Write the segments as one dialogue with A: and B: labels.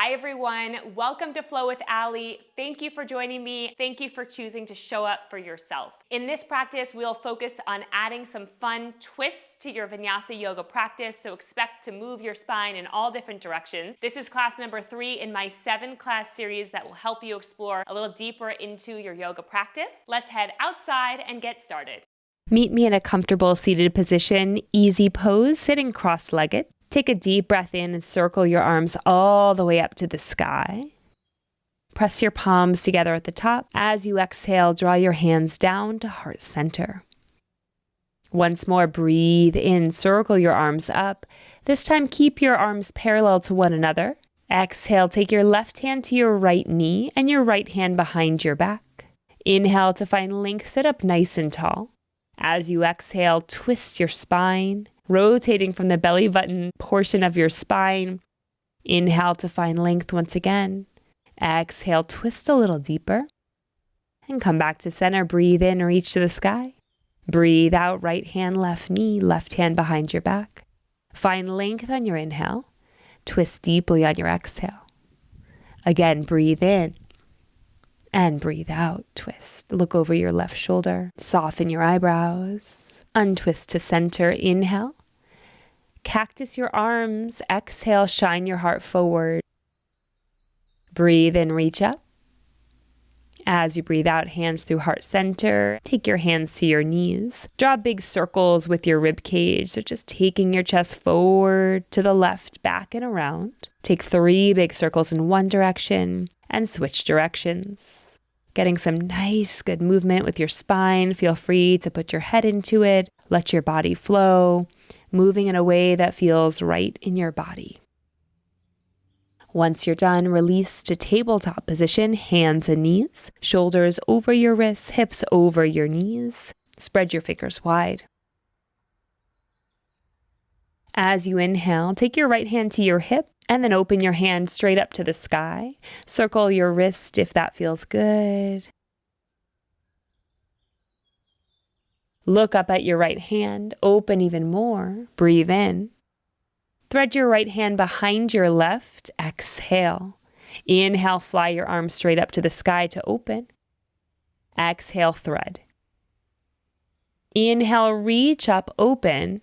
A: Hi everyone, welcome to Flow with Ali. Thank you for joining me. Thank you for choosing to show up for yourself. In this practice, we'll focus on adding some fun twists to your Vinyasa yoga practice, so expect to move your spine in all different directions. This is class number 3 in my 7-class series that will help you explore a little deeper into your yoga practice. Let's head outside and get started. Meet me in a comfortable seated position, easy pose, sitting cross-legged. Take a deep breath in and circle your arms all the way up to the sky. Press your palms together at the top. As you exhale, draw your hands down to heart center. Once more, breathe in, circle your arms up. This time, keep your arms parallel to one another. Exhale, take your left hand to your right knee and your right hand behind your back. Inhale to find length, sit up nice and tall. As you exhale, twist your spine, rotating from the belly button portion of your spine. Inhale to find length once again. Exhale, twist a little deeper. And come back to center. Breathe in, reach to the sky. Breathe out, right hand, left knee, left hand behind your back. Find length on your inhale. Twist deeply on your exhale. Again, breathe in. And breathe out, twist. Look over your left shoulder. Soften your eyebrows. Untwist to center. Inhale. Cactus your arms. Exhale, shine your heart forward. Breathe in, reach up. As you breathe out, hands through heart center. Take your hands to your knees. Draw big circles with your rib cage. So just taking your chest forward, to the left, back and around. Take 3 big circles in one direction and switch directions. Getting some nice, good movement with your spine. Feel free to put your head into it. Let your body flow, moving in a way that feels right in your body. Once you're done, release to tabletop position, hands and knees, shoulders over your wrists, hips over your knees. Spread your fingers wide. As you inhale, take your right hand to your hip and then open your hand straight up to the sky. Circle your wrist if that feels good. Look up at your right hand, open even more. Breathe in. Thread your right hand behind your left. Exhale. Inhale, fly your arms straight up to the sky to open. Exhale, thread. Inhale, reach up, open.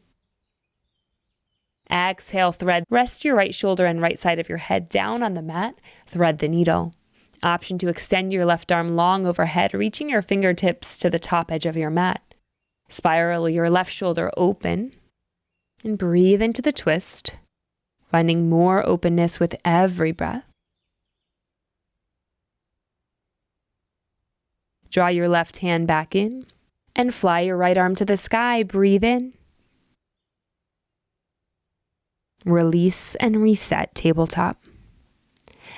A: Exhale, thread. Rest your right shoulder and right side of your head down on the mat. Thread the needle. Option to extend your left arm long overhead, reaching your fingertips to the top edge of your mat. Spiral your left shoulder open and breathe into the twist, finding more openness with every breath. Draw your left hand back in and fly your right arm to the sky. Breathe in. Release and reset, tabletop.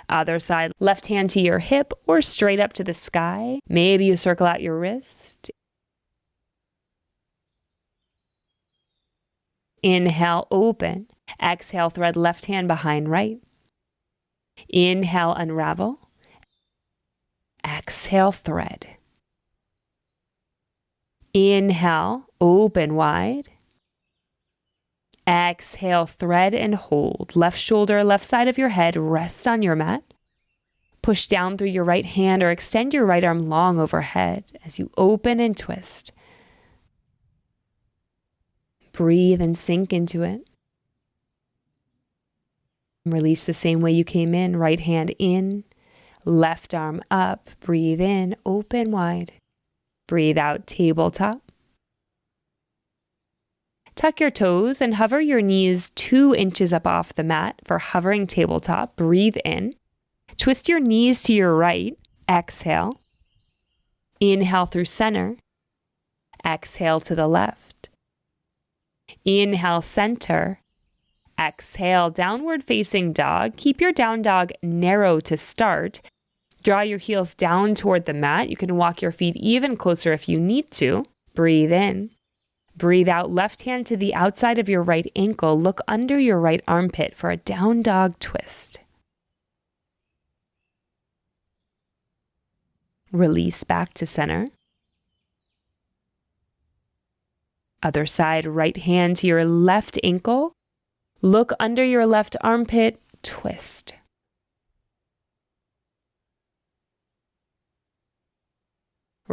A: Other side, left hand to your hip or straight up to the sky. Maybe you circle out your wrist. Inhale, open. Exhale, thread left hand behind right. Inhale, unravel. Exhale, thread. Inhale, open wide. Exhale, thread and hold. Left shoulder, left side of your head, rest on your mat. Push down through your right hand or extend your right arm long overhead as you open and twist. Breathe and sink into it. Release the same way you came in. Right hand in, left arm up. Breathe in, open wide. Breathe out, tabletop. Tuck your toes and hover your knees 2 inches up off the mat for hovering tabletop. Breathe in. Twist your knees to your right. Exhale. Inhale through center. Exhale to the left. Inhale, center. Exhale, downward facing dog. Keep your down dog narrow to start. Draw your heels down toward the mat. You can walk your feet even closer if you need to. Breathe in. Breathe out, left hand to the outside of your right ankle. Look under your right armpit for a down dog twist. Release back to center. Other side, right hand to your left ankle. Look under your left armpit, twist.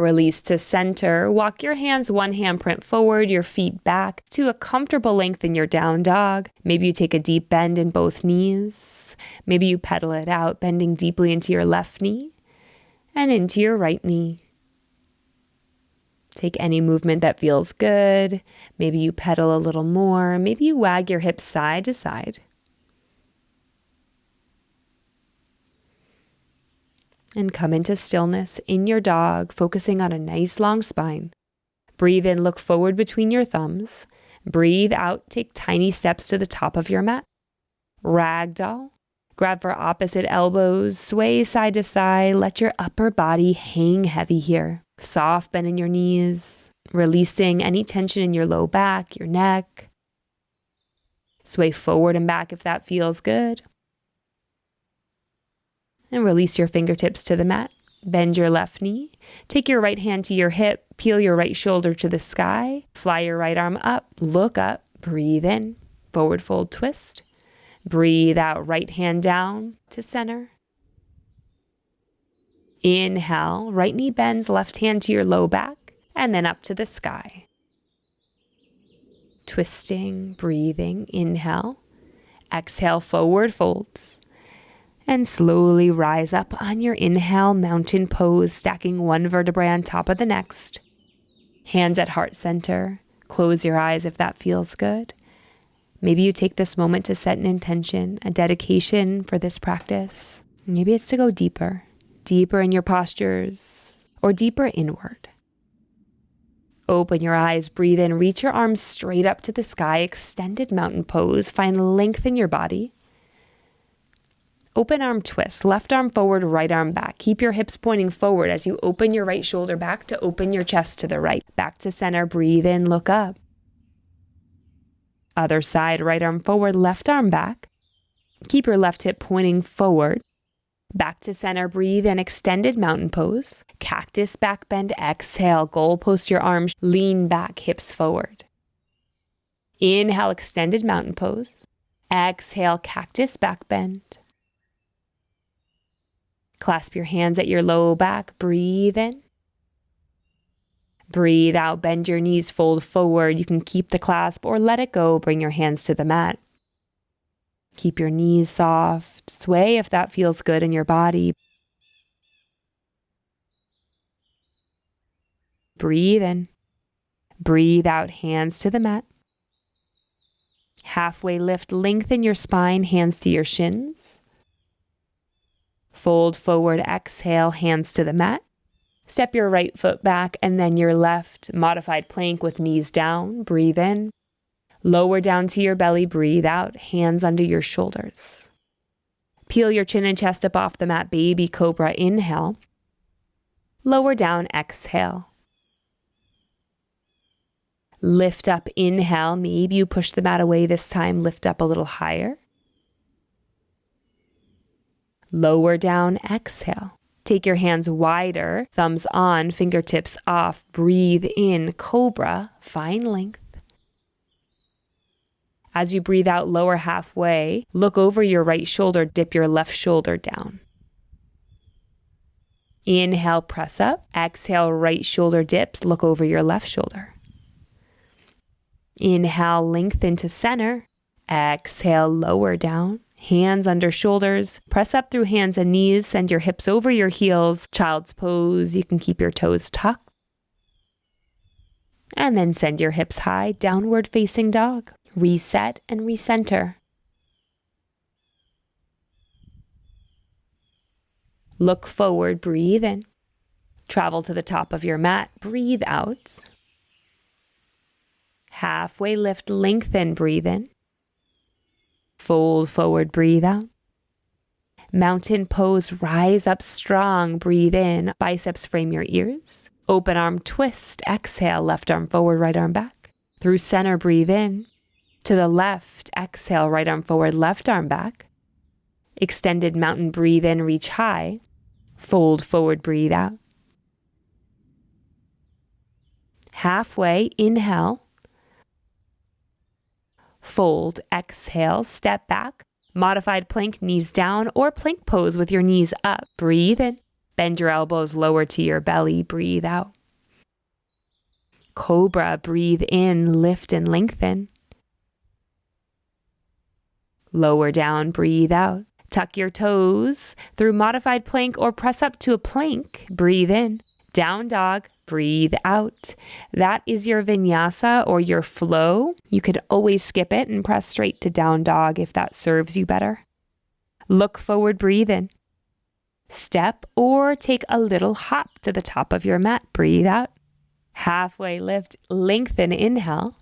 A: Release to center. Walk your hands one handprint forward, your feet back to a comfortable length in your down dog. Maybe you take a deep bend in both knees. Maybe you pedal it out, bending deeply into your left knee and into your right knee. Take any movement that feels good. Maybe you pedal a little more. Maybe you wag your hips side to side. And come into stillness in your dog, focusing on a nice long spine. Breathe in, look forward between your thumbs. Breathe out, take tiny steps to the top of your mat. Ragdoll. Grab for opposite elbows, sway side to side. Let your upper body hang heavy here. Soft bend in your knees, releasing any tension in your low back, your neck. Sway forward and back if that feels good. And release your fingertips to the mat. Bend your left knee. Take your right hand to your hip. Peel your right shoulder to the sky. Fly your right arm up. Look up. Breathe in. Forward fold twist. Breathe out. Right hand down to center. Inhale. Right knee bends. Left hand to your low back. And then up to the sky. Twisting. Breathing. Inhale. Exhale. Forward fold. And slowly rise up on your inhale, mountain pose, stacking one vertebrae on top of the next. Hands at heart center. Close your eyes if that feels good. Maybe you take this moment to set an intention, a dedication for this practice. Maybe it's to go deeper in your postures, or deeper inward. Open your eyes, breathe in, reach your arms straight up to the sky, extended mountain pose. Find length in your body. Open arm twist, left arm forward, right arm back. Keep your hips pointing forward as you open your right shoulder back to open your chest to the right. Back to center, breathe in, look up. Other side, right arm forward, left arm back. Keep your left hip pointing forward. Back to center, breathe in, extended mountain pose. Cactus back bend, exhale, goal post your arms, lean back, hips forward. Inhale, extended mountain pose. Exhale, cactus back bend. Clasp your hands at your low back. Breathe in. Breathe out. Bend your knees, fold forward. You can keep the clasp or let it go. Bring your hands to the mat. Keep your knees soft. Sway if that feels good in your body. Breathe in. Breathe out. Hands to the mat. Halfway lift. Lengthen your spine. Hands to your shins. Fold forward, exhale, hands to the mat. Step your right foot back and then your left. Modified plank with knees down. Breathe in. Lower down to your belly. Breathe out. Hands under your shoulders. Peel your chin and chest up off the mat. Baby cobra. Inhale. Lower down. Exhale. Lift up. Inhale. Maybe you push the mat away this time. Lift up a little higher. Lower down, exhale. Take your hands wider, thumbs on, fingertips off. Breathe in, cobra, find length. As you breathe out, lower halfway, look over your right shoulder, dip your left shoulder down. Inhale, press up. Exhale, right shoulder dips, look over your left shoulder. Inhale, lengthen to center. Exhale, lower down. Hands under shoulders, press up through hands and knees, send your hips over your heels, child's pose, you can keep your toes tucked. And then send your hips high, downward facing dog. Reset and recenter. Look forward, breathe in. Travel to the top of your mat, breathe out. Halfway lift, lengthen, breathe in. Fold forward, breathe out. Mountain pose, rise up strong, breathe in. Biceps frame your ears. Open arm twist, exhale, left arm forward, right arm back. Through center, breathe in. To the left, exhale, right arm forward, left arm back. Extended mountain, breathe in, reach high. Fold forward, breathe out. Halfway, inhale. Fold, exhale, step back, modified plank, knees down, or plank pose with your knees up. Breathe in. Bend your elbows lower to your belly. Breathe out. Cobra, breathe in, lift and lengthen. Lower down, breathe out. Tuck your toes through modified plank or press up to a plank. Breathe in. Down dog, breathe out. That is your vinyasa or your flow. You could always skip it and press straight to down dog if that serves you better. Look forward, breathe in. Step or take a little hop to the top of your mat. Breathe out. Halfway lift, lengthen, inhale.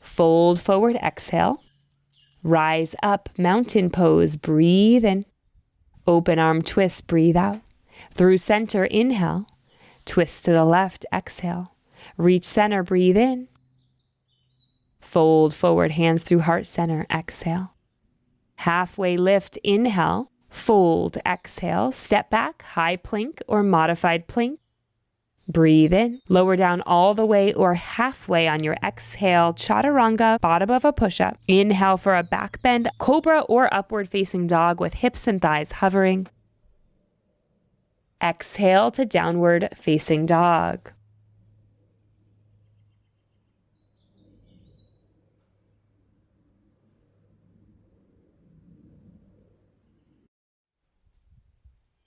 A: Fold forward, exhale. Rise up, mountain pose, breathe in. Open arm twist, breathe out. Through center, inhale. Twist to the left, exhale. Reach center, breathe in. Fold forward, hands through heart center, exhale. Halfway lift, inhale. Fold, exhale. Step back, high plank or modified plank. Breathe in. Lower down all the way or halfway on your exhale. Chaturanga, bottom of a push-up. Inhale for a back bend, cobra or upward facing dog with hips and thighs hovering. Exhale to downward facing dog.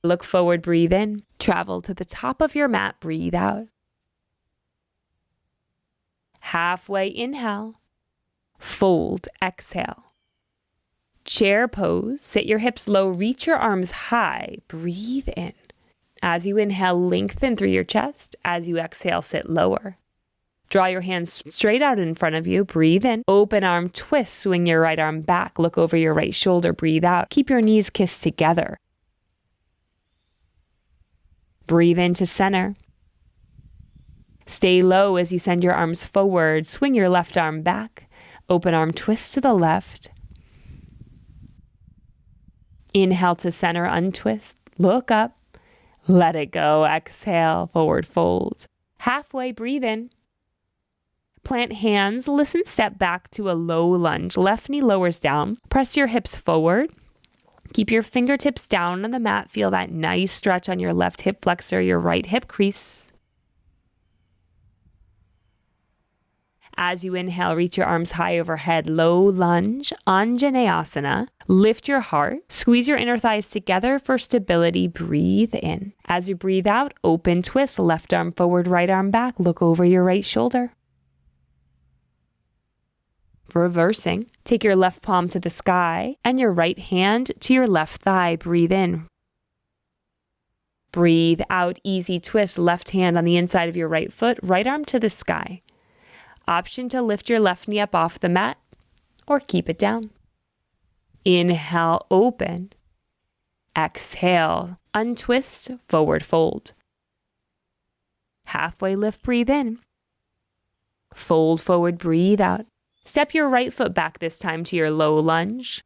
A: Look forward, breathe in. Travel to the top of your mat, breathe out. Halfway inhale. Fold, exhale. Chair pose, sit your hips low, reach your arms high, breathe in. As you inhale, lengthen through your chest. As you exhale, sit lower. Draw your hands straight out in front of you. Breathe in. Open arm twist. Swing your right arm back. Look over your right shoulder. Breathe out. Keep your knees kissed together. Breathe into center. Stay low as you send your arms forward. Swing your left arm back. Open arm twist to the left. Inhale to center, untwist. Look up. Let it go. Exhale, forward fold. Halfway, breathe in. Plant hands. Listen, step back to a low lunge. Left knee lowers down. Press your hips forward. Keep your fingertips down on the mat. Feel that nice stretch on your left hip flexor, your right hip crease. As you inhale, reach your arms high overhead. Low lunge, Anjaneyasana. Lift your heart. Squeeze your inner thighs together for stability. Breathe in. As you breathe out, open twist. Left arm forward, right arm back. Look over your right shoulder. Reversing, take your left palm to the sky and your right hand to your left thigh. Breathe in. Breathe out, easy twist. Left hand on the inside of your right foot, right arm to the sky. Option to lift your left knee up off the mat or keep it down. Inhale, open. Exhale, untwist, forward fold. Halfway lift, breathe in. Fold forward, breathe out. Step your right foot back this time to your low lunge.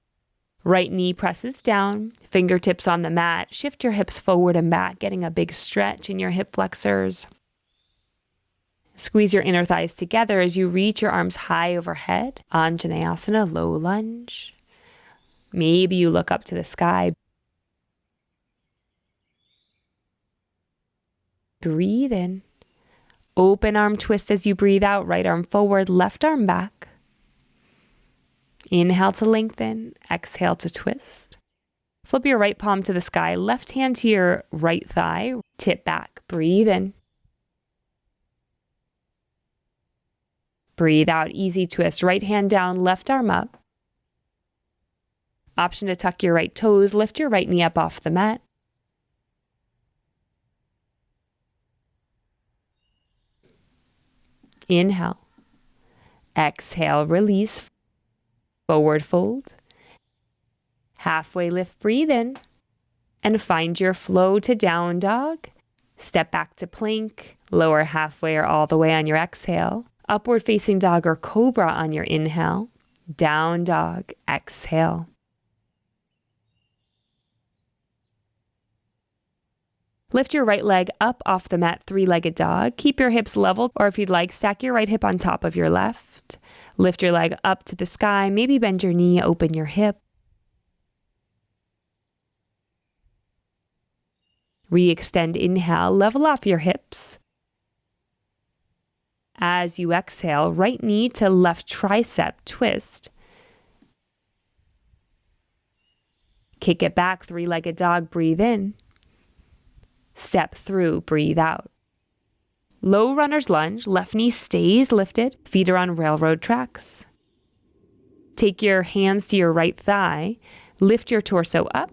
A: Right knee presses down, fingertips on the mat. Shift your hips forward and back, getting a big stretch in your hip flexors. Squeeze your inner thighs together as you reach your arms high overhead. Anjaneyasana, low lunge. Maybe you look up to the sky. Breathe in. Open arm twist as you breathe out. Right arm forward, left arm back. Inhale to lengthen. Exhale to twist. Flip your right palm to the sky. Left hand to your right thigh. Tip back. Breathe in. Breathe out. Easy twist. Right hand down, left arm up. Option to tuck your right toes. Lift your right knee up off the mat. Inhale. Exhale. Release. Forward fold. Halfway lift, breathe in. And find your flow to down dog. Step back to plank. Lower halfway or all the way on your exhale. Upward facing dog or cobra on your inhale. Down dog. Exhale. Lift your right leg up off the mat, three-legged dog. Keep your hips level, or if you'd like, stack your right hip on top of your left. Lift your leg up to the sky. Maybe bend your knee, open your hip. Re-extend, inhale, level off your hips. As you exhale, right knee to left tricep, twist. Kick it back, three-legged dog, breathe in. Step through, breathe out. Low runner's lunge, left knee stays lifted, feet are on railroad tracks. Take your hands to your right thigh, lift your torso up,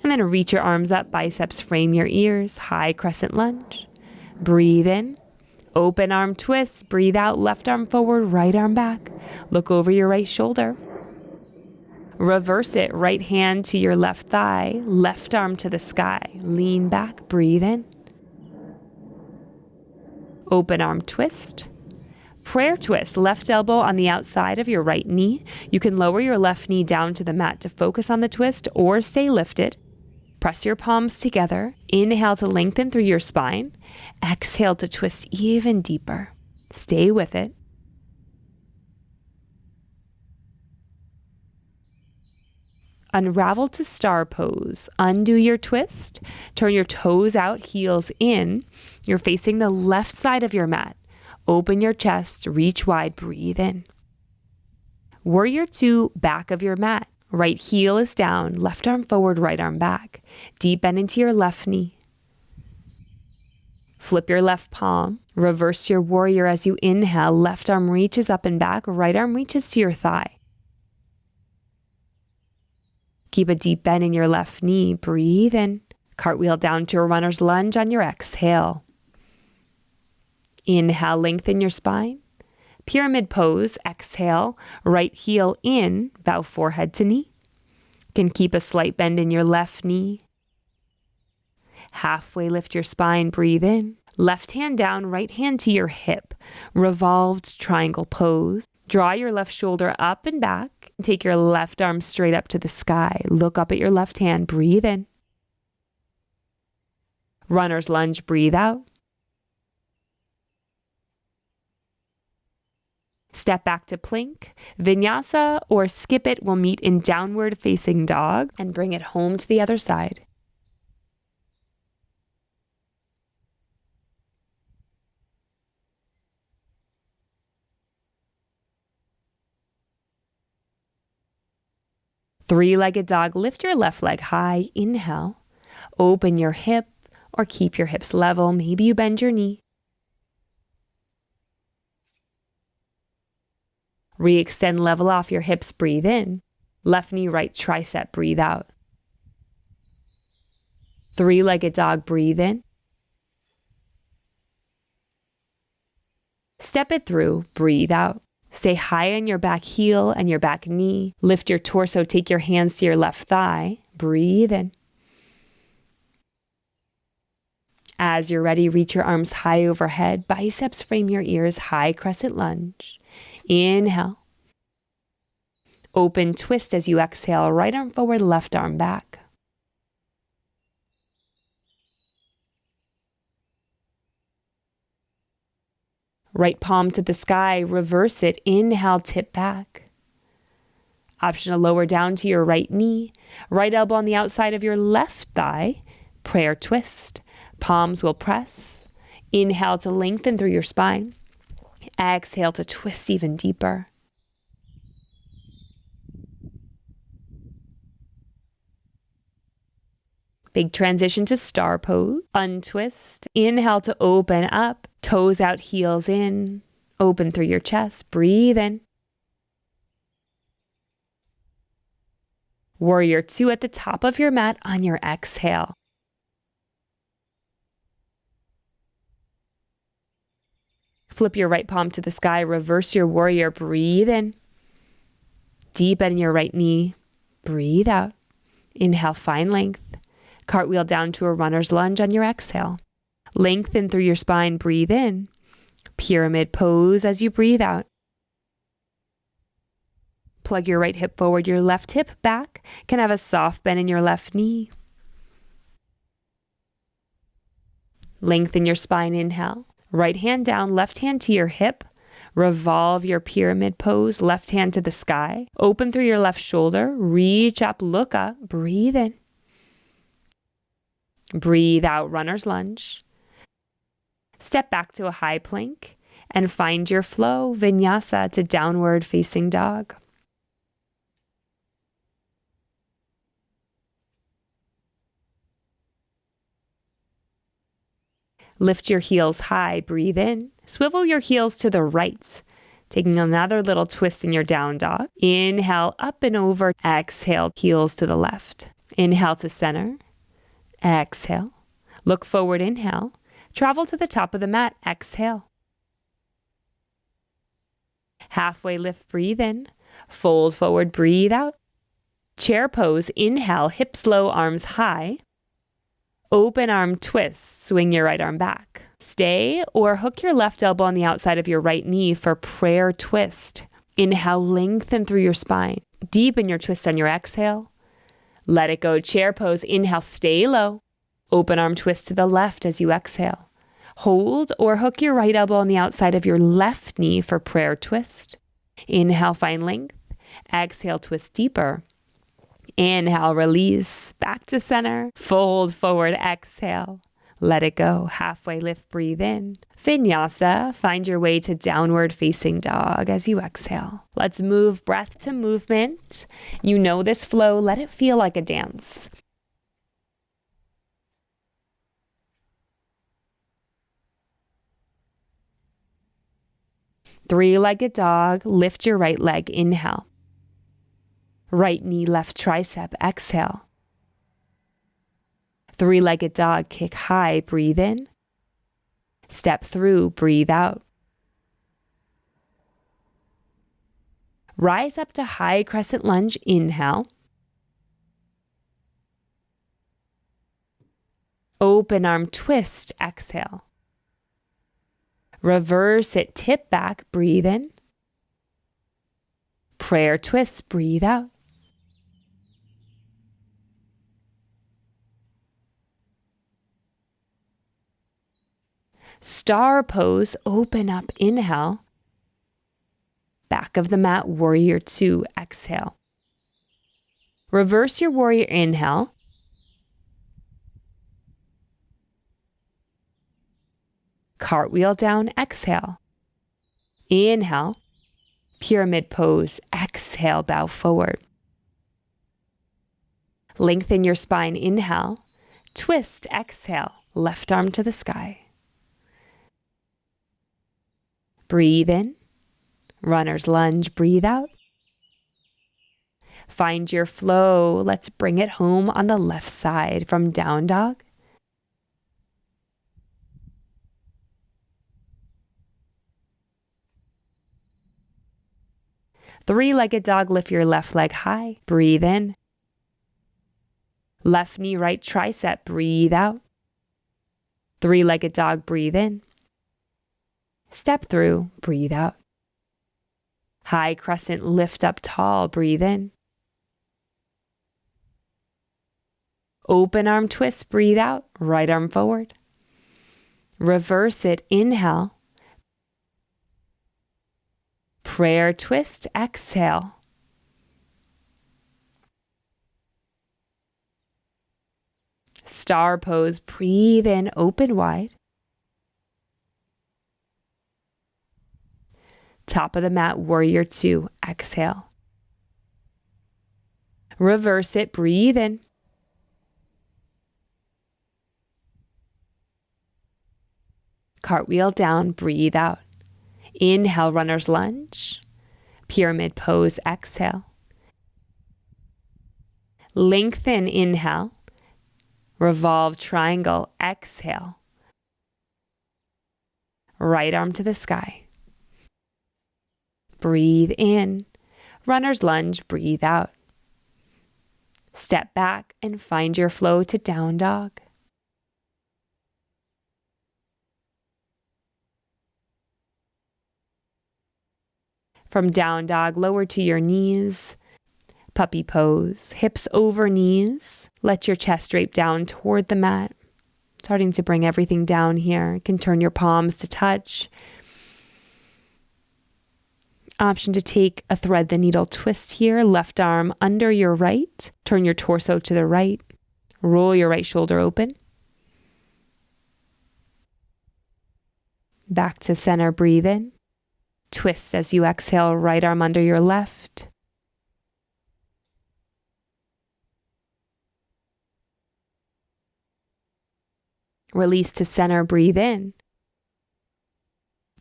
A: and then reach your arms up, biceps frame your ears, high crescent lunge. Breathe in, open arm twist, breathe out, left arm forward, right arm back. Look over your right shoulder. Reverse it, right hand to your left thigh, left arm to the sky. Lean back, breathe in. Open arm twist. Prayer twist, left elbow on the outside of your right knee. You can lower your left knee down to the mat to focus on the twist or stay lifted. Press your palms together. Inhale to lengthen through your spine. Exhale to twist even deeper. Stay with it. Unravel to star pose. Undo your twist. Turn your toes out, heels in. You're facing the left side of your mat. Open your chest, reach wide, breathe in. Warrior two, back of your mat. Right heel is down, left arm forward, right arm back. Deep bend into your left knee. Flip your left palm. Reverse your warrior as you inhale. Left arm reaches up and back, right arm reaches to your thigh. Keep a deep bend in your left knee. Breathe in. Cartwheel down to a runner's lunge on your exhale. Inhale, lengthen your spine. Pyramid pose, exhale, right heel in, bow forehead to knee. Can keep a slight bend in your left knee. Halfway lift your spine, breathe in. Left hand down, right hand to your hip. Revolved triangle pose. Draw your left shoulder up and back. Take your left arm straight up to the sky. Look up at your left hand, breathe in. Runner's lunge, breathe out. Step back to plank. Vinyasa or skip it will meet in downward facing dog and bring it home to the other side. Three-legged dog, lift your left leg high, inhale. Open your hip or keep your hips level. Maybe you bend your knee. Re-extend, level off your hips, breathe in. Left knee, right tricep, breathe out. Three-legged dog, breathe in. Step it through, breathe out. Stay high on your back heel and your back knee. Lift your torso, take your hands to your left thigh. Breathe in. As you're ready, reach your arms high overhead. Biceps frame your ears, high crescent lunge. Inhale. Open twist as you exhale. Right arm forward, left arm back. Right palm to the sky, reverse it. Inhale, tip back. Option to lower down to your right knee. Right elbow on the outside of your left thigh. Prayer twist. Palms will press. Inhale to lengthen through your spine. Exhale to twist even deeper. Big transition to star pose. Untwist. Inhale to open up. Toes out, heels in. Open through your chest. Breathe in. Warrior two at the top of your mat on your exhale. Flip your right palm to the sky. Reverse your warrior. Breathe in. Deep bend in your right knee. Breathe out. Inhale, find length. Cartwheel down to a runner's lunge on your exhale. Lengthen through your spine. Breathe in. Pyramid pose as you breathe out. Plug your right hip forward, your left hip back. Can have a soft bend in your left knee. Lengthen your spine. Inhale. Right hand down, left hand to your hip. Revolve your pyramid pose, left hand to the sky. Open through your left shoulder. Reach up, look up, breathe in. Breathe out, runner's lunge. Step back to a high plank and find your flow, Vinyasa, to downward facing dog. Lift your heels high, breathe in. Swivel your heels to the right, taking another little twist in your down dog. Inhale, up and over. Exhale, heels to the left. Inhale to center. Exhale. Look forward, inhale. Travel to the top of the mat, exhale. Halfway lift, breathe in. Fold forward, breathe out. Chair pose, inhale, hips low, arms high. Open arm twist, swing your right arm back. Stay or hook your left elbow on the outside of your right knee for prayer twist. Inhale, lengthen through your spine. Deepen your twist on your exhale. Let it go, chair pose. Inhale, stay low. Open arm twist to the left as you exhale. Hold or hook your right elbow on the outside of your left knee for prayer twist. Inhale, find length. Exhale, twist deeper. Inhale, release, back to center. Fold forward, exhale. Let it go. Halfway lift, breathe in. Vinyasa, find your way to downward facing dog as you exhale. Let's move breath to movement. You know this flow, let it feel like a dance. Three-legged dog, lift your right leg, inhale. Right knee, left tricep, exhale. Three-legged dog, kick high, breathe in. Step through, breathe out. Rise up to high crescent lunge, inhale. Open arm twist, exhale. Reverse it, tip back, breathe in. Prayer twist, breathe out. Star pose, open up, inhale. Back of the mat, warrior two, exhale. Reverse your warrior, inhale. Cartwheel down, exhale. Inhale. Pyramid pose, exhale, bow forward. Lengthen your spine, inhale. Twist, exhale, left arm to the sky. Breathe in. Runner's lunge, breathe out. Find your flow. Let's bring it home on the left side from down dog. Three-legged dog, lift your left leg high. Breathe in. Left knee, right tricep, breathe out. Three-legged dog, breathe in. Step through, breathe out. High crescent, lift up tall, breathe in. Open arm twist, breathe out. Right arm forward. Reverse it, inhale. Prayer twist, exhale. Star pose, breathe in, open wide. Top of the mat, warrior two, exhale. Reverse it, breathe in. Cartwheel down, breathe out. Inhale, runner's lunge. Pyramid pose, exhale. Lengthen, inhale. Revolve triangle, exhale. Right arm to the sky. Breathe in. Runner's lunge, breathe out. Step back and find your flow to down dog. From down dog, lower to your knees. Puppy pose, hips over knees. Let your chest drape down toward the mat. Starting to bring everything down here. You can turn your palms to touch. Option to take a thread the needle twist here. Left arm under your right. Turn your torso to the right. Roll your right shoulder open. Back to center, breathe in. Twist as you exhale, right arm under your left. Release to center, breathe in.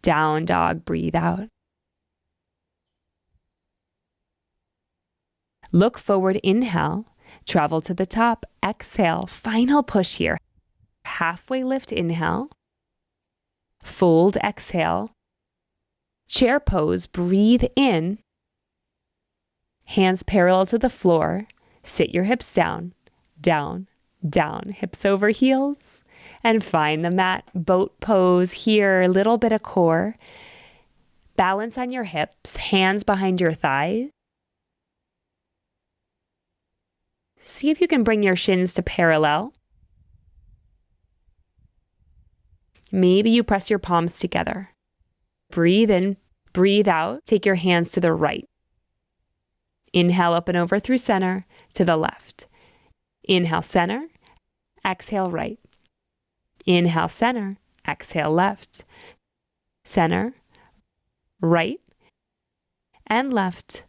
A: Down dog, breathe out. Look forward, inhale, travel to the top, exhale, final push here. Halfway lift, inhale, fold, exhale, chair pose, breathe in, hands parallel to the floor, sit your hips down, down, down, hips over heels, and find the mat, boat pose here, a little bit of core, balance on your hips, hands behind your thighs. See if you can bring your shins to parallel. Maybe you press your palms together. Breathe in, breathe out. Take your hands to the right. Inhale up and over through center to the left. Inhale center, exhale right. Inhale center, exhale left. Center, right, and left.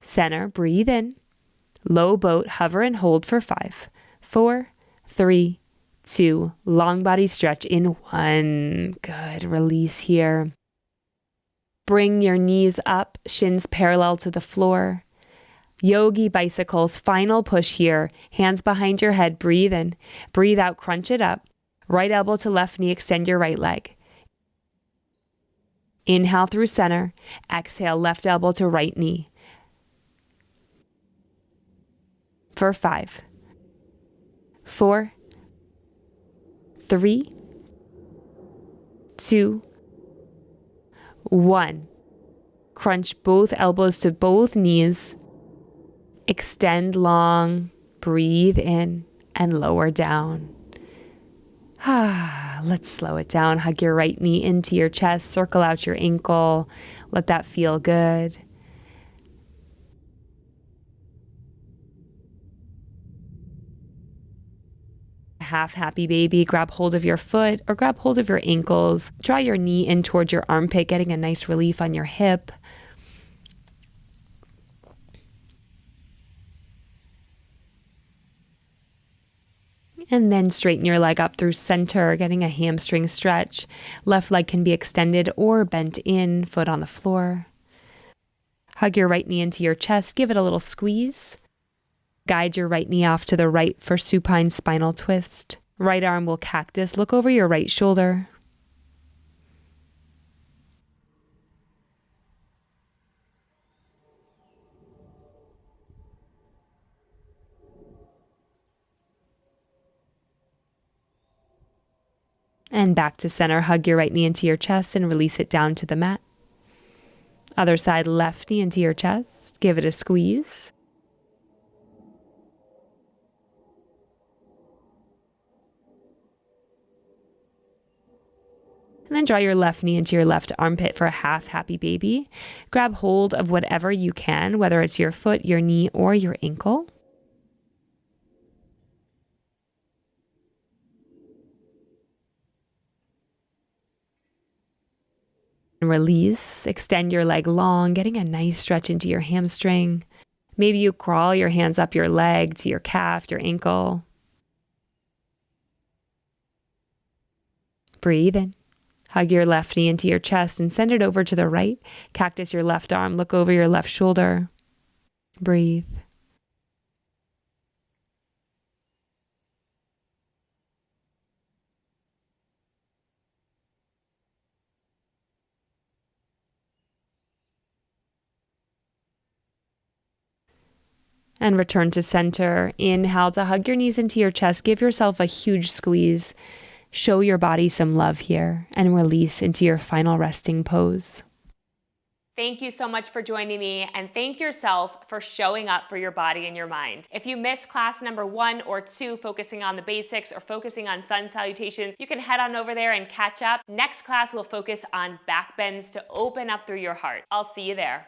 A: Center, breathe in. Low boat, hover and hold for 5, 4, 3, 2, long body stretch in 1. Good, release here. Bring your knees up, shins parallel to the floor. Yogi bicycles, final push here. Hands behind your head, breathe in. Breathe out, crunch it up. Right elbow to left knee, extend your right leg. Inhale through center. Exhale, left elbow to right knee. For 5, 4, 3, 2, 1. Crunch both elbows to both knees. Extend long, breathe in, and lower down. Let's slow it down. Hug your right knee into your chest, circle out your ankle. Let that feel good. Half happy baby, grab hold of your foot or grab hold of your ankles. Draw your knee in towards your armpit, getting a nice relief on your hip. And then straighten your leg up through center, getting a hamstring stretch. Left leg can be extended or bent in, foot on the floor. Hug your right knee into your chest, give it a little squeeze. Guide your right knee off to the right for supine spinal twist. Right arm will cactus. Look over your right shoulder. And back to center. Hug your right knee into your chest and release it down to the mat. Other side, left knee into your chest. Give it a squeeze. And then draw your left knee into your left armpit for a half happy baby. Grab hold of whatever you can, whether it's your foot, your knee, or your ankle. And release, extend your leg long, getting a nice stretch into your hamstring. Maybe you crawl your hands up your leg to your calf, your ankle. Breathe in. Hug your left knee into your chest and send it over to the right. Cactus your left arm. Look over your left shoulder. Breathe. And return to center. Inhale to hug your knees into your chest. Give yourself a huge squeeze. Show your body some love here and release into your final resting pose. Thank you so much for joining me, and thank yourself for showing up for your body and your mind. If you missed class number 1 or 2, focusing on the basics or focusing on sun salutations, you can head on over there and catch up. Next class, we'll focus on backbends to open up through your heart. I'll see you there.